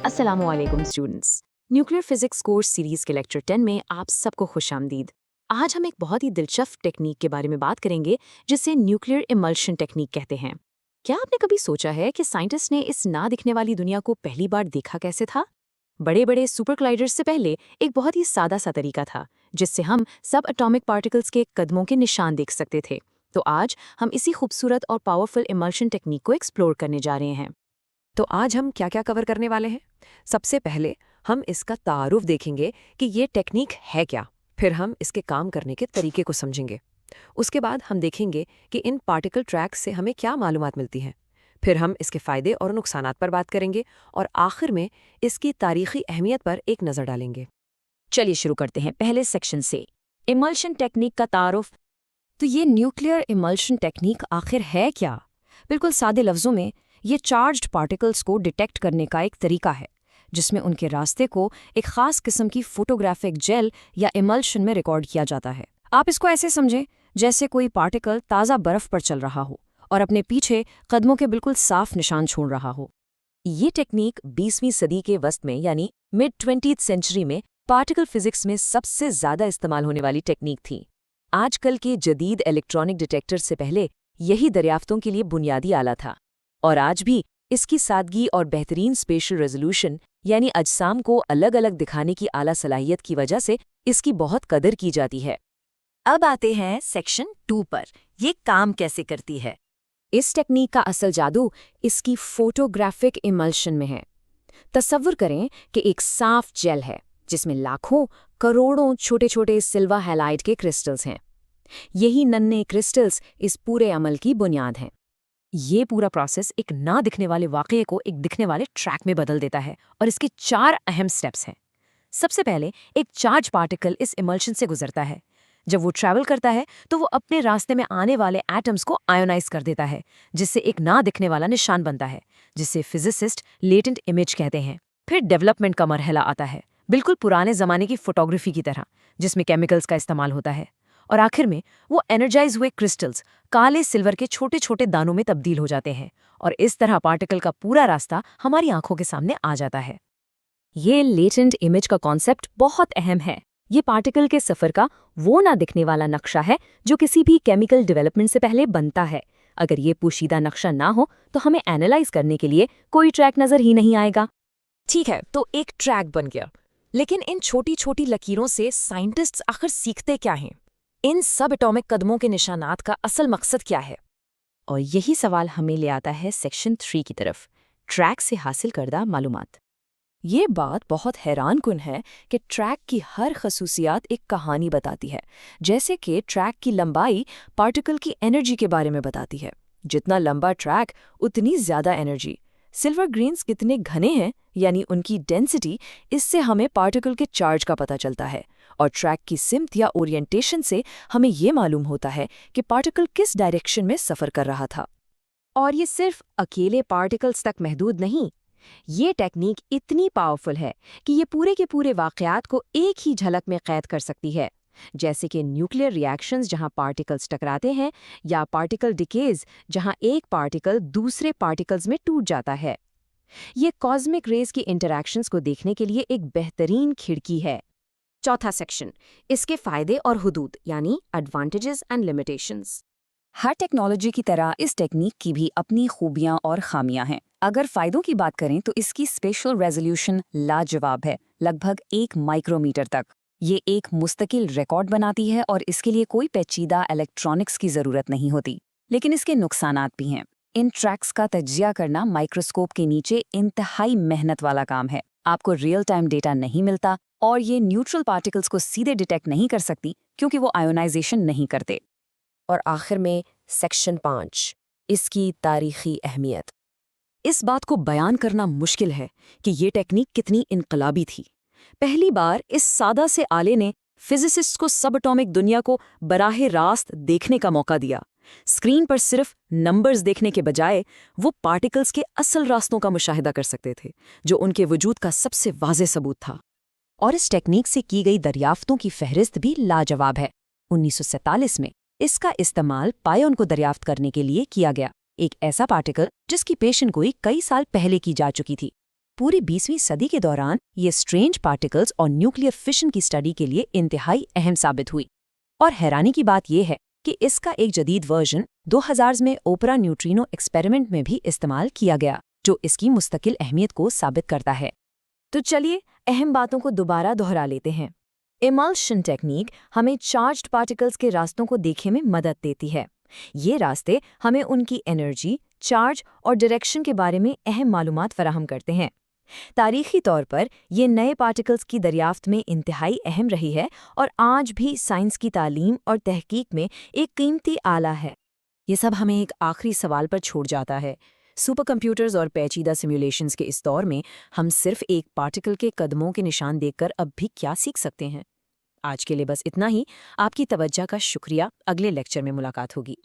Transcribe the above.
अस्सलामुअलैकुम students. Nuclear physics course series के lecture 10 में आप सबको खुशामदीद। आज हम एक बहुत ही दिलचस्प टेक्निक के बारे में बात करेंगे जिसे न्यूक्लियर इमल्शन टेक्निक कहते हैं। क्या आपने कभी सोचा है कि साइंटिस्ट ने इस ना दिखने वाली दुनिया को पहली बार देखा कैसे था? बड़े बड़े सुपर क्लाइडर्स से पहले एक बहुत ही सादा सा तरीका था जिससे हम सब एटॉमिक पार्टिकल्स के कदमों के निशान देख सकते थे। तो आज हम इसी खूबसूरत और पावरफुल इमल्शन टेक्निक को एक्सप्लोर करने जा रहे हैं। तो आज हम क्या क्या कवर करने वाले हैं? सबसे पहले हम इसका तारुफ देखेंगे कि ये टेक्निक है क्या। फिर हम इसके काम करने के तरीके को समझेंगे। उसके बाद हम देखेंगे कि इन पार्टिकल ट्रैक्स से हमें क्या मालूमात मिलती हैं। फिर हम इसके फ़ायदे और नुकसानात पर बात करेंगे और आखिर में इसकी तारीखी अहमियत पर एक नज़र डालेंगे। चलिए शुरू करते हैं पहले सेक्शन से, इमल्शन टेक्निक का तारुफ। तो ये न्यूक्लियर इमल्शन टेक्निक आखिर है क्या? बिल्कुल सादे लफ्ज़ों में ये चार्ज्ड पार्टिकल्स को डिटेक्ट करने का एक तरीका है जिसमें उनके रास्ते को एक खास किस्म की फोटोग्राफिक जेल या इमल्शन में रिकॉर्ड किया जाता है। आप इसको ऐसे समझें जैसे कोई पार्टिकल ताज़ा बर्फ पर चल रहा हो और अपने पीछे कदमों के बिल्कुल साफ निशान छोड़ रहा हो। ये टेक्निक 20वीं सदी के वस्त में यानी मिड 20th सेंचुरी में पार्टिकल फिजिक्स में सबसे ज़्यादा इस्तेमाल होने वाली टेक्निक थी। आजकल के जदीद इलेक्ट्रॉनिक डिटेक्टर से पहले यही दरियाफ्तों के लिए बुनियादी आला था, और आज भी इसकी सादगी और बेहतरीन स्पेशल रेजोल्यूशन यानी अजसाम को अलग अलग दिखाने की आला सलाहियत की वजह से इसकी बहुत कदर की जाती है। अब आते हैं सेक्शन 2 पर। ये काम कैसे करती है? इस टेक्निक का असल जादू इसकी फोटोग्राफिक इमल्शन में है। तसव्वुर करें कि एक साफ जेल है जिसमें लाखों करोड़ों छोटे छोटे सिल्वर हैलाइड के क्रिस्टल्स हैं। यही नन्हे क्रिस्टल्स इस पूरे अमल की बुनियाद हैं। ये पूरा प्रोसेस एक ना दिखने वाले वाक़ये को एक दिखने वाले ट्रैक में बदल देता है, और इसके 4 अहम स्टेप्स हैं। सबसे पहले एक चार्ज पार्टिकल इस इमल्शन से गुजरता है। जब वो ट्रैवल करता है तो वो अपने रास्ते में आने वाले एटम्स को आयोनाइज कर देता है, जिससे एक ना दिखने वाला निशान बनता है, जिसे फिजिसिस्ट लेटेंट इमेज कहते हैं। फिर डेवलपमेंट का मरहला आता है, बिल्कुल पुराने ज़माने की फोटोग्राफी की तरह, जिसमें केमिकल्स का इस्तेमाल होता है। और आखिर में वो एनर्जाइज हुए क्रिस्टल्स काले सिल्वर के छोटे छोटे दानों में तब्दील हो जाते हैं, और इस तरह पार्टिकल का पूरा रास्ता हमारी आंखों के सामने आ जाता है। ये लेटेंट इमेज का कॉन्सेप्ट बहुत अहम है। ये पार्टिकल के सफ़र का वो ना दिखने वाला नक्शा है जो किसी भी केमिकल डेवलपमेंट से पहले बनता है। अगर ये पोशीदा नक्शा ना हो तो हमें एनालाइज करने के लिए कोई ट्रैक नज़र ही नहीं आएगा। ठीक है, तो एक ट्रैक बन गया, लेकिन इन छोटी छोटी लकीरों से साइंटिस्ट्स आखिर सीखते क्या हैं? इन सब एटॉमिक कदमों के निशानात का असल मकसद क्या है? और यही सवाल हमें ले आता है सेक्शन 3 की तरफ, ट्रैक से हासिल करदा मालूमात। ये बात बहुत हैरानकुन है कि ट्रैक की हर खसूसियात एक कहानी बताती है। जैसे कि ट्रैक की लंबाई पार्टिकल की एनर्जी के बारे में बताती है। जितना लंबा ट्रैक उतनी ज़्यादा एनर्जी। सिल्वर ग्रेन्स कितने घने हैं यानी उनकी डेंसिटी, इससे हमें पार्टिकल के चार्ज का पता चलता है। और ट्रैक की सिमत या ओरिएंटेशन से हमें ये मालूम होता है कि पार्टिकल किस डायरेक्शन में सफ़र कर रहा था। और ये सिर्फ अकेले पार्टिकल्स तक महदूद नहीं, ये टेक्निक इतनी पावरफुल है कि ये पूरे के पूरे वाक़यात को एक ही झलक में कैद कर सकती है, जैसे कि न्यूक्लियर रिएक्शंस जहां पार्टिकल्स टकराते हैं, या पार्टिकल डिकेज जहां एक पार्टिकल दूसरे पार्टिकल्स में टूट जाता है। ये कॉस्मिक रेज की इंटरैक्शंस को देखने के लिए एक बेहतरीन खिड़की है। चौथा सेक्शन, इसके फ़ायदे और हुदूद यानी advantages and limitations. Her technology की तरह इस टेक्निक की भी अपनी खूबियां और खामियां हैं। अगर फ़ायदों की बात करें तो इसकी स्पेशल रेजोल्यूशन लाजवाब है, लगभग 1 माइक्रोमीटर तक। ये एक मुस्तकिल रिकॉर्ड बनाती है और इसके लिए कोई पेचीदा इलेक्ट्रॉनिक्स की ज़रूरत नहीं होती। लेकिन इसके नुकसानात भी हैं। इन ट्रैक्स का तज्जिया करना माइक्रोस्कोप के नीचे इंतहाई मेहनत वाला काम है। आपको रियल टाइम डेटा नहीं मिलता, और ये न्यूट्रल पार्टिकल्स को सीधे डिटेक्ट नहीं कर सकती क्योंकि वो आयोनाइजेशन नहीं करते। और आखिर में सेक्शन 5, इसकी तारीखी अहमियत। इस बात को बयान करना मुश्किल है कि ये टेक्निक कितनी इनकलाबी थी। पहली बार इस सादा से आले ने फिजिसिस्ट्स को सब एटॉमिक दुनिया को बराह रास्त देखने का मौका दिया। स्क्रीन पर सिर्फ नंबर्स देखने के बजाय वो पार्टिकल्स के असल रास्तों का मुशाहिदा कर सकते थे, जो उनके वजूद का सबसे वाज़ेह सबूत था। और इस टेक्निक से की गई दरियाफ्तों की फहरिस्त भी लाजवाब है। 1947 में इसका इस्तेमाल पायोन को दरियाफ्त करने के लिए किया गया, एक ऐसा पार्टिकल जिसकी पेशेंगोई कई साल पहले की जा चुकी थी। पूरी 20वीं सदी के दौरान ये स्ट्रेंज पार्टिकल्स और न्यूक्लियर फिशन की स्टडी के लिए इंतहाई अहम साबित हुई। और हैरानी की बात यह है कि इसका एक जदीद वर्जन 2000 में ओपरा न्यूट्रिनो एक्सपेरिमेंट में भी इस्तेमाल किया गया, जो इसकी मुस्तकिल अहमियत को साबित करता है। तो चलिए अहम बातों को दोबारा दोहरा लेते हैं। इमल्शन टेक्निक हमें चार्ज्ड पार्टिकल्स के रास्तों को देखने में मदद देती है। ये रास्ते हमें उनकी एनर्जी, चार्ज और डायरेक्शन के बारे में अहम मालूमात फराहम करते हैं। तारीखी तौर पर ये नए पार्टिकल्स की दरियाफ्त में इंतहाई अहम रही है और आज भी साइंस की तालीम और तहकीक में एक कीमती आला है। ये सब हमें एक आखिरी सवाल पर छोड़ जाता है। सुपर कंप्यूटर्स और पेचीदा सिमुलेशंस के इस दौर में हम सिर्फ एक पार्टिकल के कदमों के निशान देखकर अब भी क्या सीख सकते हैं? आज के लिए बस इतना ही। आपकी तवज्जो का शुक्रिया। अगले लेक्चर में मुलाकात होगी।